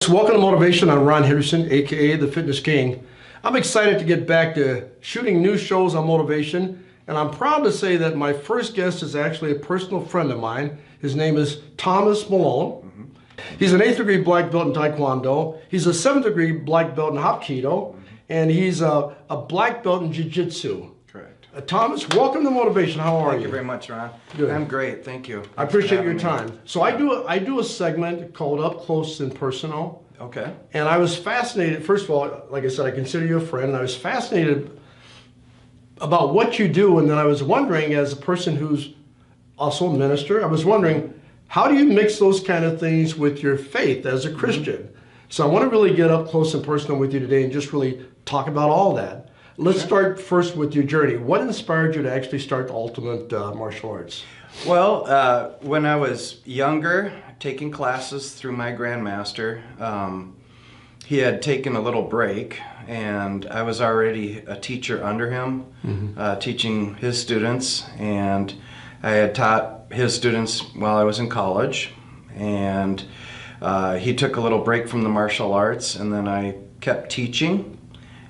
Welcome to Motivation. I'm Ron Henderson, aka the Fitness King. I'm excited to get back to shooting new shows on motivation, and I'm proud to say that my first guest is actually a personal friend of mine. His name is Thomas Malone. He's an 8th degree black belt in Taekwondo. He's a 7th degree black belt in Hapkido, and he's a black belt in Jiu-Jitsu. Correct. Thomas, welcome to Motivation. How are you? Thank you very much, Ron. Good. I'm great. Thank you. I appreciate your time. So I do a segment called Up Close and Personal. Okay. And I was fascinated. First of all, like I said, I consider you a friend, and I was fascinated about what you do. And then I was wondering, as a person who's also a minister, I was wondering, how do you mix those kind of things with your faith as a Christian? So I want to really get up close and personal with you today and just really talk about all that. Let's start first with your journey. What inspired you to actually start the Ultimate Martial Arts? Well, when I was younger, taking classes through my Grand Master, he had taken a little break, and I was already a teacher under him, teaching his students, and I had taught his students while I was in college, and he took a little break from the martial arts, and then I kept teaching,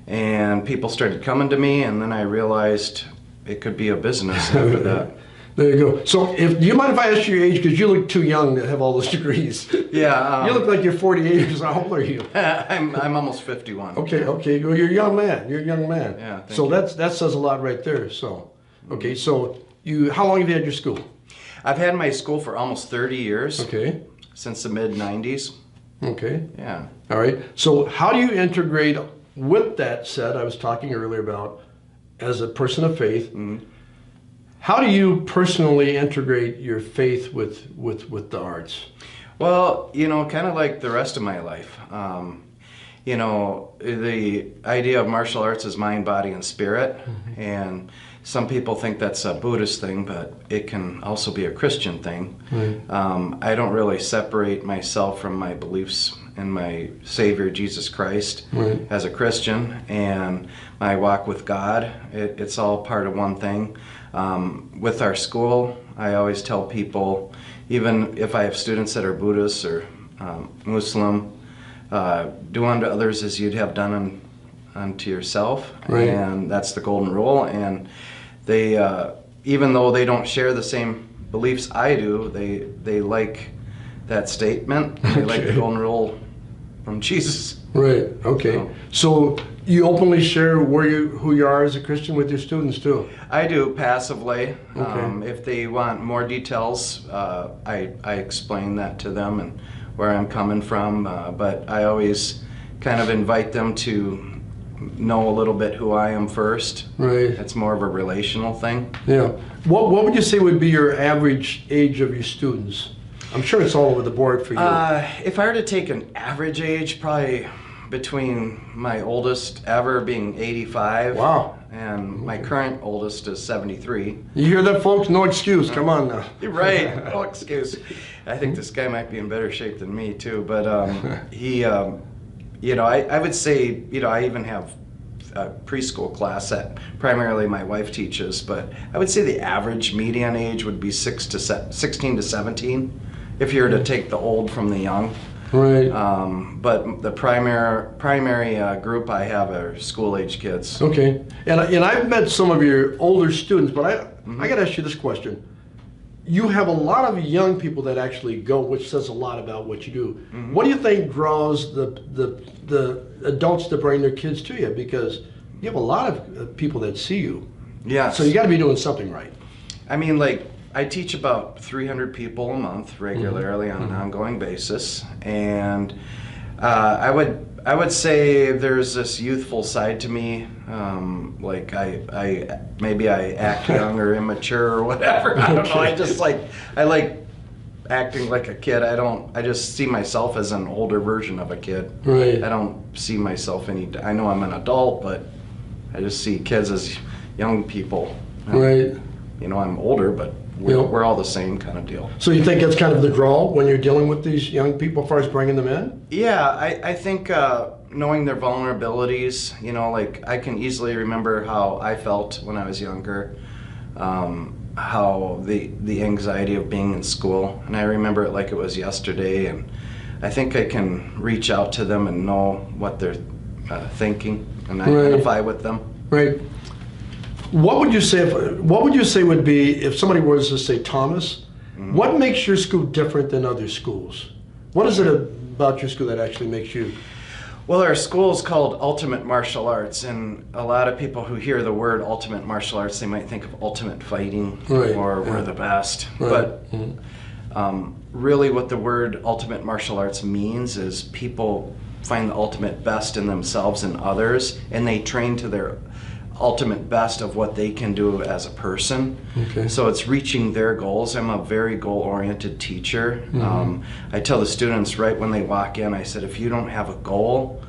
and people started coming to me, and then I realized it could be a business after that. There you go. So, do you mind if I ask you your age? Because you look too young to have all those degrees. Yeah. You look like you're 48. How old are you? I'm almost 51. Okay. Okay. Well, you're a young man. You're a young man. Yeah. So that says a lot right there. So, okay. So how long have you had your school? I've had my school for almost 30 years. Okay. Since the mid-90s. Okay. Yeah. All right. So how do you integrate? With that said, I was talking earlier about as a person of faith. How do you personally integrate your faith with the arts? Well, kind of like the rest of my life. The idea of martial arts is mind, body, and spirit. And some people think that's a Buddhist thing, but it can also be a Christian thing. I don't really separate myself from my beliefs in my Savior, Jesus Christ, as a Christian, and my walk with God. It's all part of one thing. With our school, I always tell people, even if I have students that are Buddhist or Muslim, do unto others as you'd have done unto yourself. And that's the golden rule. And they, even though they don't share the same beliefs I do, they like that statement. They like the golden rule from Jesus. Right. Okay. So you openly share who you are as a Christian with your students too? I do, passively. Okay. If they want more details, I explain that to them and where I'm coming from. But I always kind of invite them to know a little bit who I am first. Right. It's more of a relational thing. Yeah. What would you say would be your average age of your students? I'm sure it's all over the board for you. If I were to take an average age, probably between my oldest ever being 85. Wow. And my current oldest is 73. You hear that, folks? No excuse. Come on now. You're right. No excuse. I think this guy might be in better shape than me too. But he, I would say, I even have a preschool class that primarily my wife teaches. But I would say the average median age would be 16 to 17, if you were to take the old from the young. Right. But the primary group I have are school-age kids. Okay. And I've met some of your older students, but I got to ask you this question. You have a lot of young people that actually go, which says a lot about what you do. What do you think draws the adults to bring their kids to you? Because you have a lot of people that see you. Yeah. So you got to be doing something right. I mean, I teach about 300 people a month regularly on an ongoing basis, and I would say there's this youthful side to me. Like maybe I act young or immature or whatever. I don't know. I like acting like a kid. I just see myself as an older version of a kid. Right. I don't see myself I know I'm an adult, but I just see kids as young people. Right. I'm older, but we're all the same kind of deal. So you think that's kind of the draw when you're dealing with these young people as far as bringing them in? Yeah, I think knowing their vulnerabilities, I can easily remember how I felt when I was younger, how the anxiety of being in school, and I remember it like it was yesterday, and I think I can reach out to them and know what they're thinking and identify with them. Right. What would you say? What would you say would be if somebody was to say, Thomas, what makes your school different than other schools? What is it about your school that actually makes you? Well, our school is called Ultimate Martial Arts, and a lot of people who hear the word Ultimate Martial Arts, they might think of ultimate fighting or we're the best. But really what the word Ultimate Martial Arts means is people find the ultimate best in themselves and others, and they train to their ultimate best of what they can do as a person. Okay. So it's reaching their goals. I'm a very goal-oriented teacher. I tell the students right when they walk in, I said, if you don't have a goal,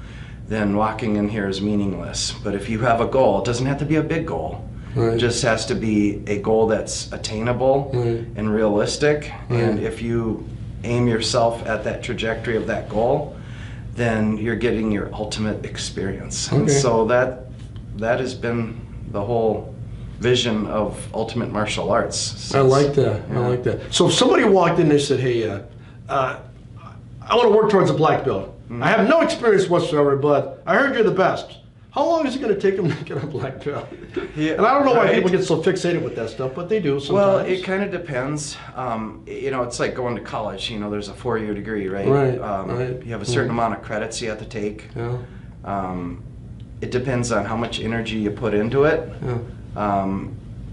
then walking in here is meaningless. But if you have a goal, it doesn't have to be a big goal. Right. It just has to be a goal that's attainable and realistic. And if you aim yourself at that trajectory of that goal, then you're getting your ultimate experience. Okay. And so that has been the whole vision of Ultimate Martial Arts since. I like that. Yeah. I like that. So if somebody walked in and they said, hey, I want to work towards a black belt. I have no experience whatsoever, but I heard you're the best. How long is it going to take them to get a black belt? Yeah, and I don't know why people get so fixated with that stuff, but they do sometimes. Well, it kind of depends. It's like going to college. There's a 4-year degree, right? Right. You have a certain amount of credits you have to take. Yeah. It depends on how much energy you put into it. Yeah.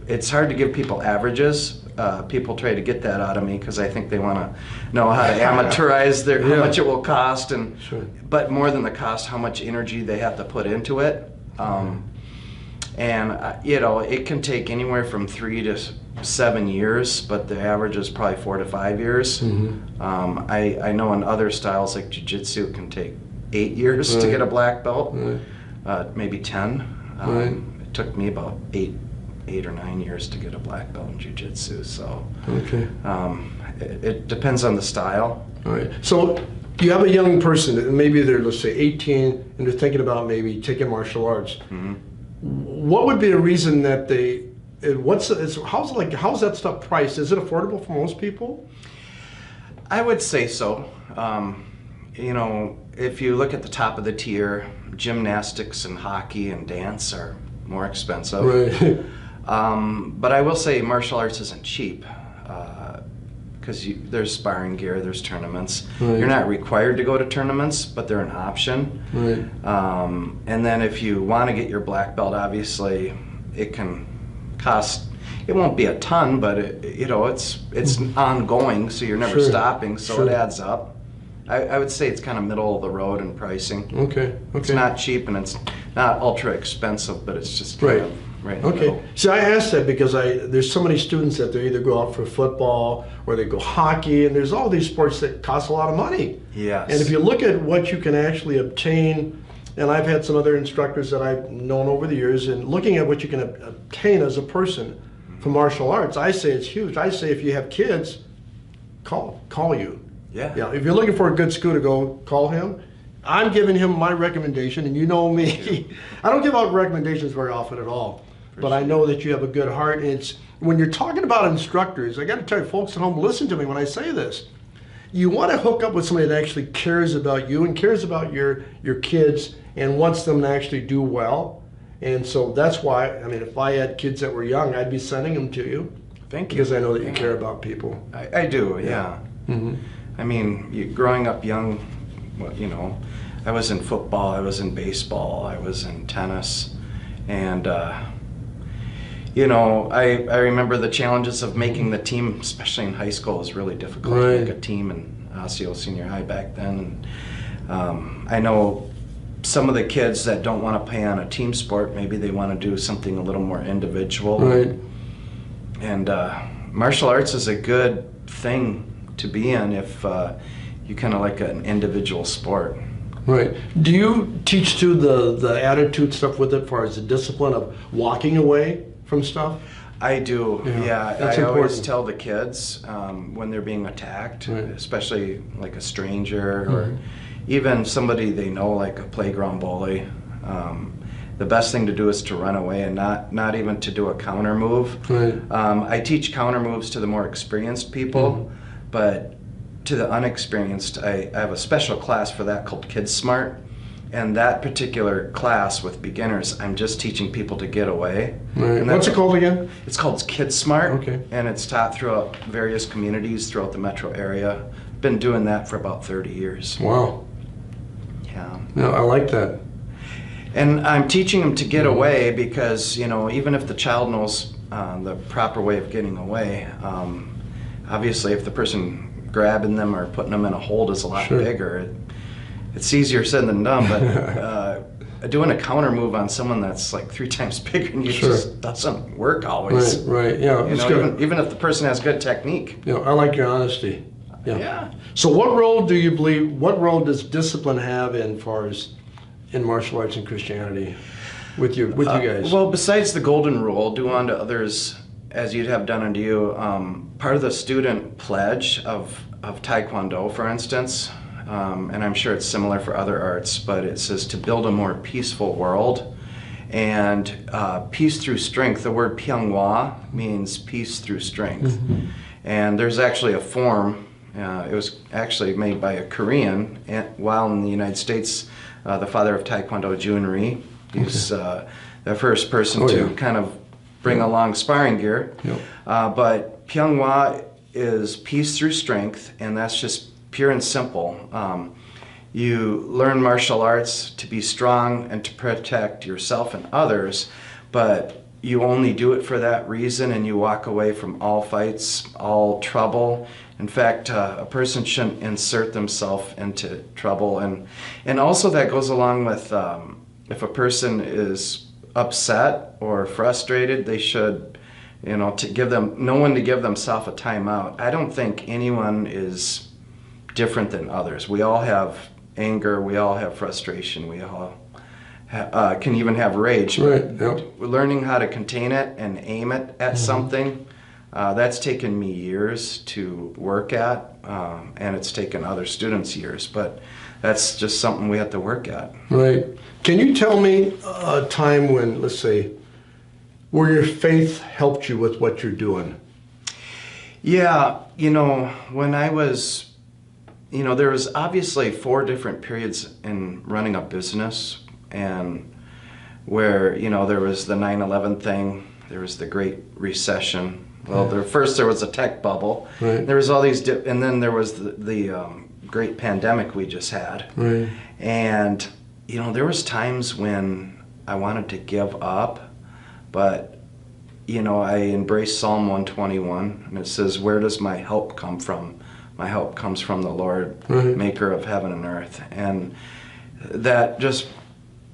It's hard to give people averages. People try to get that out of me because I think they want to know how to amateurize how much it will cost, but more than the cost, how much energy they have to put into it. It can take anywhere from 3 to 7 years, but the average is probably 4 to 5 years. I know in other styles like Jiu-Jitsu it can take 8 years to get a black belt. Maybe 10. It took me about 8 or 9 years to get a black belt in Jiu-Jitsu. So it depends on the style. All right. So you have a young person, and maybe they're, let's say, 18, and they're thinking about maybe taking martial arts. What would be a reason that how's that stuff priced? Is it affordable for most people? I would say so. If you look at the top of the tier, gymnastics and hockey and dance are more expensive. Right. But I will say martial arts isn't cheap because there's sparring gear, there's tournaments. Right. You're not required to go to tournaments, but they're an option. Right. And then if you want to get your black belt, obviously it can cost. It won't be a ton, but it's ongoing, so you're never stopping, so it adds up. I would say it's kind of middle of the road in pricing. Okay. It's not cheap and it's not ultra expensive, but it's just kind of right in the middle. See, I asked that because there's so many students that they either go out for football or they go hockey, and there's all these sports that cost a lot of money. Yes. And if you look at what you can actually obtain, and I've had some other instructors that I've known over the years, and looking at what you can obtain as a person from martial arts, I say it's huge. I say if you have kids, call you. Yeah. If you're looking for a good school to go, call him. I'm giving him my recommendation, and you know me. I don't give out recommendations very often at all, but I know that you have a good heart. And it's when you're talking about instructors, I got to tell you, folks at home, listen to me when I say this. You want to hook up with somebody that actually cares about you and cares about your kids and wants them to actually do well. And so that's why, if I had kids that were young, I'd be sending them to you. Thank you. Because I know that you care about people. I do, yeah. Growing up young, I was in football, I was in baseball, I was in tennis, and I remember the challenges of making the team, especially in high school. It was really difficult to make a team in Osseo Senior High back then. And I know some of the kids that don't want to play on a team sport, maybe they want to do something a little more individual. Right. And martial arts is a good thing to be in if you kind of like an individual sport. Right. Do you teach too the attitude stuff with it, as far as the discipline of walking away from stuff? I do. Yeah. That's I always tell the kids when they're being attacked, especially like a stranger or even somebody they know, like a playground bully. The best thing to do is to run away and not even to do a counter move. Right. I teach counter moves to the more experienced people, but to the unexperienced, I have a special class for that called Kids Smart. And that particular class with beginners, I'm just teaching people to get away. Right. And What's it called again? It's called Kids Smart. Okay. And it's taught throughout various communities throughout the metro area. Been doing that for about 30 years. Wow. Yeah. No, I like that. And I'm teaching them to get away because, you know, even if the child knows the proper way of getting away, obviously if the person grabbing them or putting them in a hold is a lot bigger, it's easier said than done, but doing a counter move on someone that's like 3 times bigger than you just doesn't work always. Right, yeah. You know, even if the person has good technique. You know, I like your honesty. Yeah. So what role does discipline have in martial arts and Christianity with you guys? Well, besides the golden rule, do unto others as you'd have done unto you, part of the student pledge of Taekwondo, for instance, and I'm sure it's similar for other arts, but it says to build a more peaceful world. And peace through strength, the word Pyonghwa means peace through strength. Mm-hmm. And there's actually a form, it was actually made by a Korean, while in the United States, the father of Taekwondo, Jun Ri. He's the first person to kind of bring along sparring gear. Yep. But Pyonghwa is peace through strength, and that's just pure and simple. You learn martial arts to be strong and to protect yourself and others, but you only do it for that reason, and you walk away from all fights, all trouble. In fact, a person shouldn't insert themselves into trouble. And also that goes along with if a person is upset or frustrated, they should, you know, know when to give themselves a timeout. I don't think anyone is different than others. We all have anger, we all have frustration, we all can even have rage. Right. Yep. Learning how to contain it and aim it at something, that's taken me years to work at, and it's taken other students years, but that's just something we have to work at. Right. Can you tell me a time when, let's say, where your faith helped you with what you're doing? Yeah, you know, when I was, you know, there was obviously 4 different periods in running a business, and where, you know, there was the 9/11 thing, there was the Great Recession. Well, first there was a tech bubble. Right. There was all these, and then there was the great pandemic we just had. Right. And, you know, there was times when I wanted to give up, but, you know, I embraced Psalm 121, and it says, "Where does my help come from? My help comes from the Lord, maker of heaven and earth." And that, just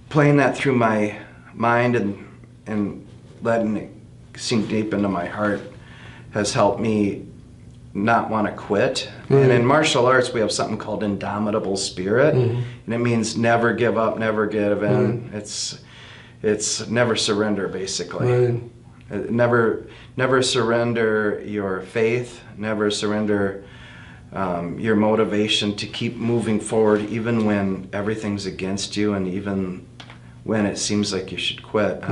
playing that through my mind and letting it sink deep into my heart has helped me not want to quit. And in martial arts, we have something called indomitable spirit, and it means never give up, never give in. It's never surrender, basically. Never surrender your faith, never surrender your motivation to keep moving forward, even when everything's against you and even when it seems like you should quit.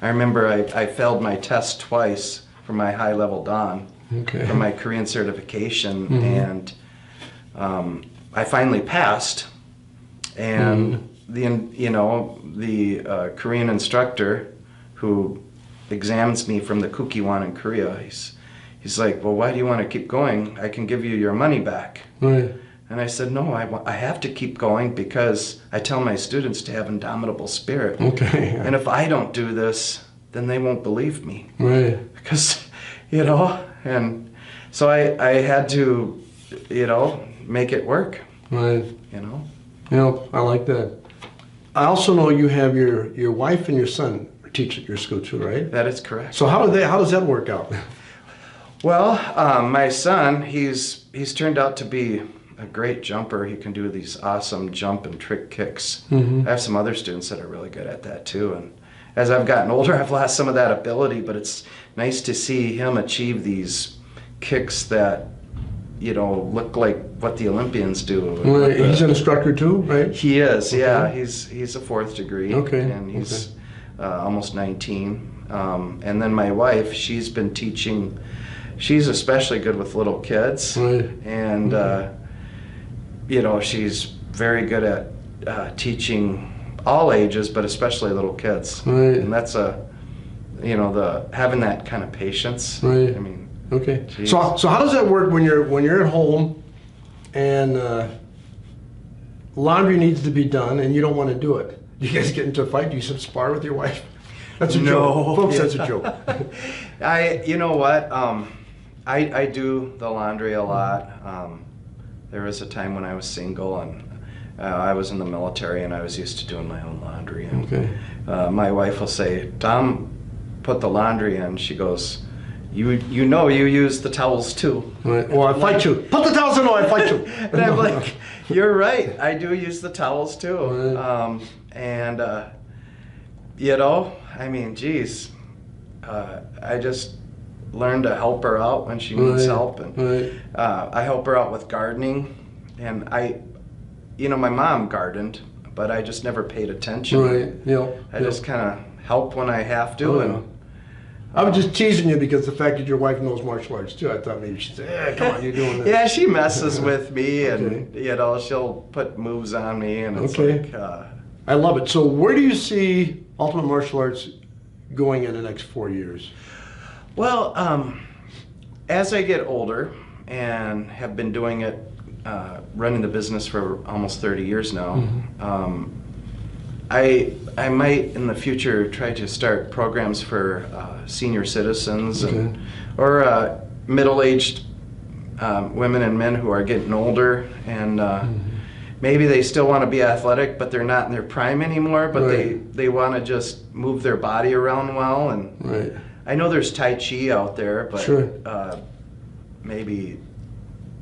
I remember I failed my test twice for my high-level Dan, for my Korean certification, and I finally passed. And the Korean instructor who examines me from the Kukiwon in Korea, he's like, "Well, why do you want to keep going? I can give you your money back." And I said, "No, I have to keep going because I tell my students to have indomitable spirit. And if I don't do this, then they won't believe me." Because, you know, and so I had to, you know, make it work. You know? Yeah, I like that. I also know you have your wife and your son teach at your school too, right? That is correct. So how does that work out? Well, my son, he's turned out to be a great jumper. He can do these awesome jump and trick kicks. I have some other students that are really good at that too. And as I've gotten older, I've lost some of that ability, but it's nice to see him achieve these kicks that, you know, look like what the Olympians do. He's an instructor too, right? He is, yeah. He's a 4th degree, and he's almost 19. And then my wife, she's been teaching she's especially good with little kids, Right. and you know, she's very good at teaching all ages, but especially little kids. Right. And that's you know, having that kind of patience. Right. I mean, okay. geez. So how does that work when you're at home and laundry needs to be done and you don't want to do it? Do you guys get into a fight? Do you spar with your wife? That's a joke, folks. That's a joke. You know what? I do the laundry a lot. There was a time when I was single and I was in the military and I was used to doing my own laundry. And, Okay. my wife will say, "Tom, put the laundry in." She goes, "You know you use the towels too." Right. Well, I fight you. Put the towels in. I fight you. And I'm like, "You're right. I do use the towels too." Right. And you know, I mean, geez, I just learned to help her out when she needs help, and I help her out with gardening. And you know, my mom gardened, but I just never paid attention. Right. Yeah. I just kind of help when I have to. Oh, and yeah. I was just teasing you because the fact that your wife knows martial arts too. I thought maybe she'd say, "Yeah, come on, you're doing this." Yeah, she messes with me, and Okay. you know, she'll put moves on me, and it's Okay. like. I love it. So where do you see Ultimate Martial Arts going in the next 4 years? Well, as I get older and have been doing it, running the business for almost 30 years now, I might in the future try to start programs for senior citizens and, or middle-aged women and men who are getting older, and maybe they still want to be athletic, but they're not in their prime anymore, but they want to just move their body around well. And I know there's Tai Chi out there, but maybe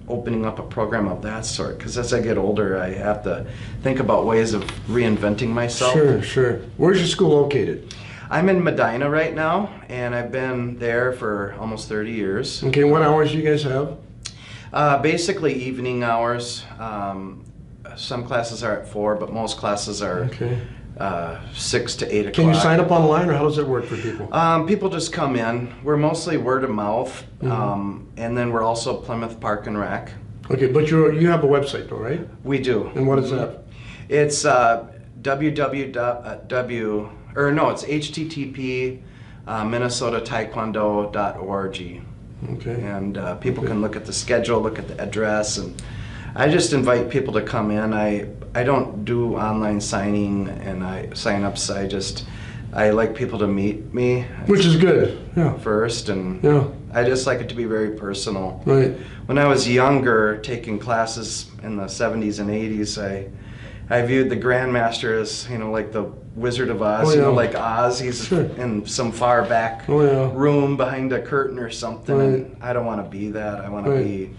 opening up a program of that sort, because as I get older, I have to think about ways of reinventing myself. Sure. Where's your school located? I'm in Medina right now, and I've been there for almost 30 years. Okay, what hours do you guys have? Basically evening hours. Some classes are at 4, but most classes are 6 to 8 o'clock. Can you sign up online, or how does it work for people? People just come in. We're mostly word of mouth, and then we're also Plymouth Park and Rec. Okay, but you have a website though, right? We do. And what is that? It's it's http minnesotataekwondo.org. Okay. And people can look at the schedule, look at the address, and I just invite people to come in. I don't do online signing and sign-ups. I like people to meet me. Which is good. Yeah. First, and I just like it to be very personal. Right. When I was younger, taking classes in the 70s and 80s, I viewed the Grand Master as, you know, like the Wizard of Oz, you know, like Oz. He's in some far back room behind a curtain or something. And I don't want to be that. I want to be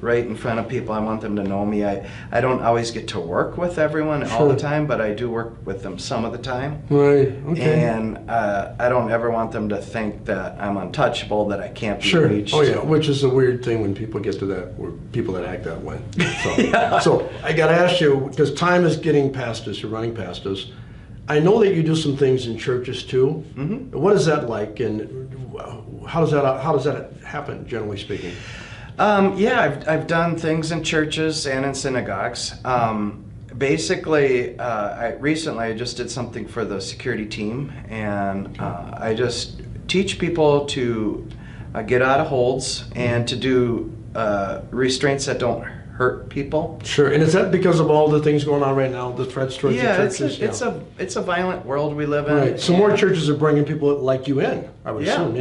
right in front of people. I want them to know me. I don't always get to work with everyone all the time, but I do work with them some of the time. Right. Okay. And I don't ever want them to think that I'm untouchable, that I can't be reached. Oh yeah, which is a weird thing when people get to that, or people that act that way. So, so I got to ask you, because time is getting past us, you're running past us. I know that you do some things in churches too. What is that like, and how does that happen, generally speaking? I've done things in churches and in synagogues. Basically, recently I just did something for the security team, and I just teach people to get out of holds and to do restraints that don't hurt people. Sure, and is that because of all the things going on right now, the threats towards the churches? It's a violent world we live in. Right, so more churches are bringing people like you in, I would assume,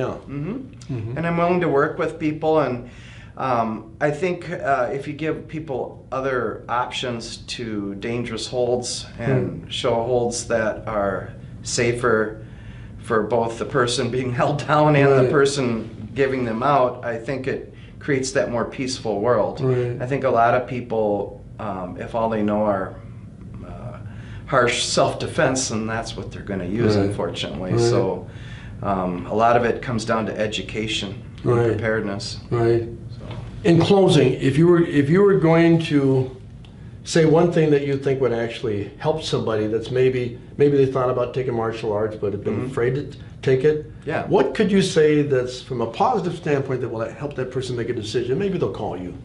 And I'm willing to work with people, and I think if you give people other options to dangerous holds and show holds that are safer for both the person being held down and the person giving them out, I think it creates that more peaceful world. I think a lot of people, if all they know are harsh self-defense, then that's what they're going to use, unfortunately. So a lot of it comes down to education and preparedness. In closing, if you were going to say one thing that you think would actually help somebody that's maybe they thought about taking martial arts but have been afraid to take it. Yeah. What could you say that's from a positive standpoint that will help that person make a decision? Maybe they'll call you.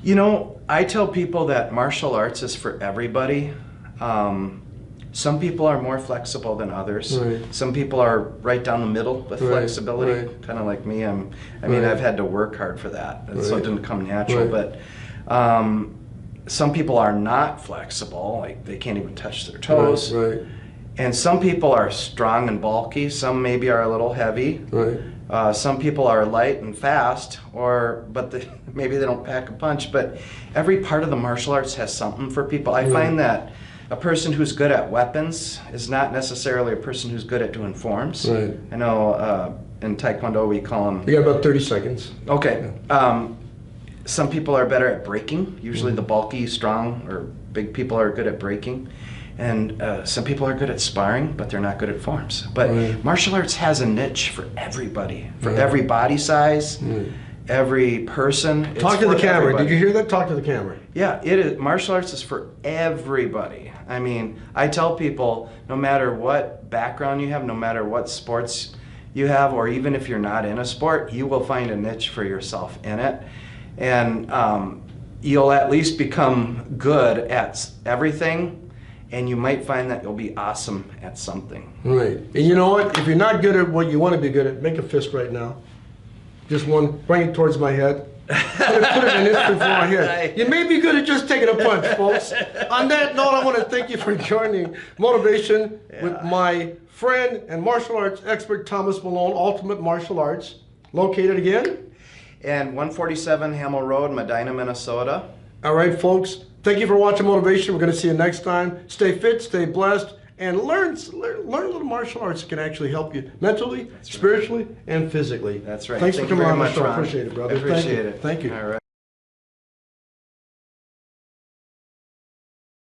You know, I tell people that martial arts is for everybody. Some people are more flexible than others. Right. Some people are right down the middle with flexibility, kind of like me. I mean, I've had to work hard for that, so it didn't come natural. But some people are not flexible, like they can't even touch their toes. And some people are strong and bulky. Some maybe are a little heavy. Some people are light and fast, but maybe they don't pack a punch. But every part of the martial arts has something for people. I find that a person who's good at weapons is not necessarily a person who's good at doing forms. I know in Taekwondo we call them... You got about 30 seconds. Okay. Some people are better at breaking. Usually the bulky, strong, or big people are good at breaking. And some people are good at sparring, but they're not good at forms. But martial arts has a niche for everybody, for every body size, every person. Talk to the camera. Everybody. Did you hear that? Talk to the camera. Yeah, it is. Martial arts is for everybody. I mean, I tell people, no matter what background you have, no matter what sports you have, or even if you're not in a sport, you will find a niche for yourself in it. And you'll at least become good at everything, and you might find that you'll be awesome at something. Right. And you know what? If you're not good at what you want to be good at, make a fist right now. Just one, bring it towards my head. Put it an inch before my head. You may be good at just taking a punch, folks. On that note, I want to thank you for joining Motivation with my friend and martial arts expert, Thomas Malone, Ultimate Martial Arts. Located again? And 147 Hamel Road, Medina, Minnesota. All right, folks. Thank you for watching Motivation. We're going to see you next time. Stay fit, stay blessed, and learn a little martial arts that can actually help you mentally, spiritually, and physically. That's right. Thanks for coming on the show. Ron. Appreciate it, brother. I appreciate it. Thank you. All right.